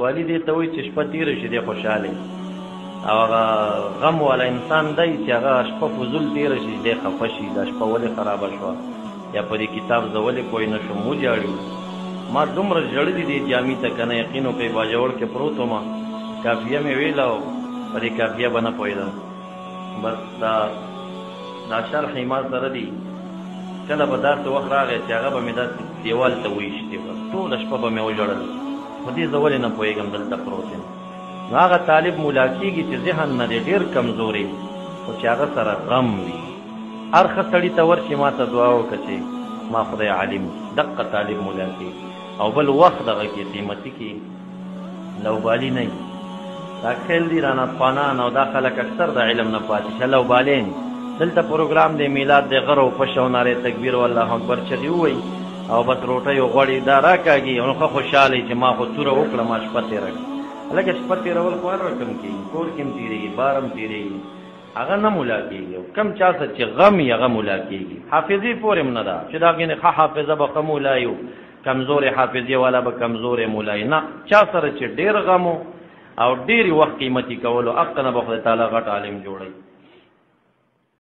والی دې ته وایي چې شپه تېره شي دی خوشحاله او هغه غم والا انسان دی چې هغه شپه فضول تېره شي دی خفه شي دا شپه ولې خرابه شوه یا په دې کتاب زه ولې پوه نه شوم وجاړي ما دومره ژړلي دي جامې ته که نه یقین وکړئ باجوړ کې پروت وم کافیه مې ویله او په دې کافیه به نه پوهېدم بس دا شرح یې ما سره دي کله به داسې وخت راغی چې هغه به مې داسې دیوال ته ویشتې وه ټوله شپه به مې وژړل خو دې زه ولې نه پوهېږم دلته پروت یم نو هغه طالب مولا کېږي چې ذهن نه دی ډېر کمزورې خو چې هغه سره غم وي هر ښه سړي ته ورشي ما ته دعا وکړه چې ما خدای عالم دقه طالب مولا کېږي او بل وخت دغه کې قیمتي کې لوبالي نه وي دا خیل دي رانه افغانان او دا خلک اکثر د علم نه پاتې شه لوبالین دلته پروګرام دی میلاد دی غر او پشه او نارې تکبیر والله اکبر چغې ووایي او بس روټۍ او غوړې دا راکاږي نو ښه خوشحاله چې ما خو توره وکړه ما شپه تېره کړه هلکه شپه تېرول خو هر رقم کېږي کور کې هم تېرېږي بار هم تېرېږي هغه نه مولا کېږي او کم چا څه چې غم یې هغه مولا کېږي حافظې پورې هم نه ده چې دا هغې ښه حافظه به ښه مولا یو کمزورې حافظې والا به کمزورې مولا یي نه چا سره چې ډېر غم او ډېرې وخت قیمتي کولو هغه نه به خدای تعالی غټ عالم جوړوي